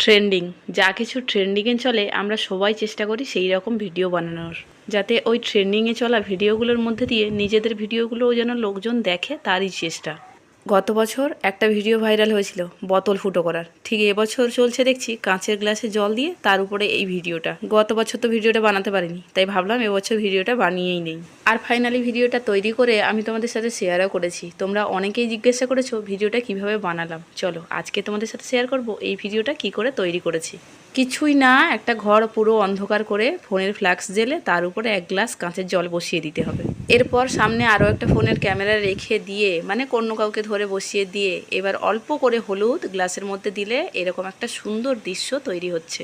Trending, যা কিছু ট্রেন্ডিংয়ে চলে আমরা সবাই চেষ্টা করি সেই রকম ভিডিও বানানোর, যাতে ওই ট্রেন্ডিংয়ে চলা ভিডিওগুলোর মধ্যে দিয়ে নিজেদের ভিডিওগুলোও যেন লোকজন দেখে, তারই চেষ্টা। গত বছর একটা ভিডিও ভাইরাল হয়েছিল বোতল ফুটো করার, ঠিক এবছর চলছে দেখছি কাঁচের গ্লাসে জল দিয়ে তার উপরে এই ভিডিওটা। গত বছর তো ভিডিওটা বানাতে পারিনি, তাই ভাবলাম এবছর ভিডিওটা বানিয়েই নেই। আর ফাইনালি ভিডিওটা তৈরি করে আমি তোমাদের সাথে শেয়ারও করেছি। তোমরা অনেকেই জিজ্ঞাসা করেছো ভিডিওটা কিভাবে বানালাম। চলো আজকে তোমাদের সাথে শেয়ার করব এই ভিডিওটা কি করে তৈরি করেছি। কিছুই না, একটা ঘর পুরো অন্ধকার করে ফোনের ফ্ল্যাক্স জেলে তার উপরে এক গ্লাস কাঁচের জল বসিয়ে দিতে হবে। এরপর সামনে আরও একটা ফোনের ক্যামেরা রেখে দিয়ে, মানে অন্য কাউকে ধরে বসিয়ে দিয়ে, এবার অল্প করে হলুদ গ্লাসের মধ্যে দিলে এরকম একটা সুন্দর দৃশ্য তৈরি হচ্ছে।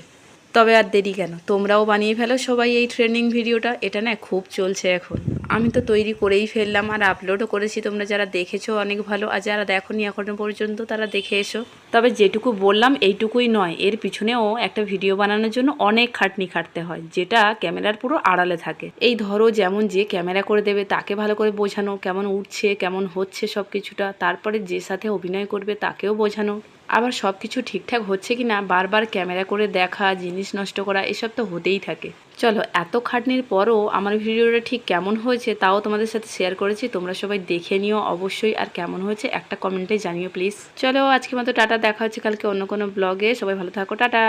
তবে আর দেরি কেন, তোমরাও বানিয়ে ফেলো সবাই এই ট্রেন্ডিং ভিডিওটা। এটা না খুব চলছে এখন। আমি তো তৈরি করেই ফেললাম আর আপলোডও করেছি। তোমরা যারা দেখেছো অনেক ভালো, আর যারা দেখোনি এখনো পর্যন্ত তারা দেখে এসো। তবে যেটুকু বললাম এইটুকুই নয়, এর পিছনেও একটা ভিডিও বানানোর জন্য অনেক খাটনি খাটতে হয়, যেটা ক্যামেরার পুরো আড়ালে থাকে। এই ধরো যেমন যে ক্যামেরা করে দেবে তাকে ভালো করে বোঝানো কেমন উঠছে কেমন হচ্ছে সব কিছুটা, তারপরে যে সাথে অভিনয় করবে তাকেও বোঝানো, আবার সব কিছু ঠিকঠাক হচ্ছে কি না বারবার ক্যামেরা করে দেখা, জিনিস নষ্ট করা, এসব তো হতেই থাকে। চলো এত খাটনির পরও আমার ভিডিওটা ঠিক কেমন হয়েছে তাও তোমাদের সাথে শেয়ার করেছি। তোমরা সবাই দেখে নিও অবশ্যই, আর কেমন হয়েছে একটা কমেন্টে জানিও প্লিজ। চলো আজকের মতো টাটা, দেখা হচ্ছে কালকে অন্য কোনো ব্লগে। সবাই ভালো থাকো, টাটা।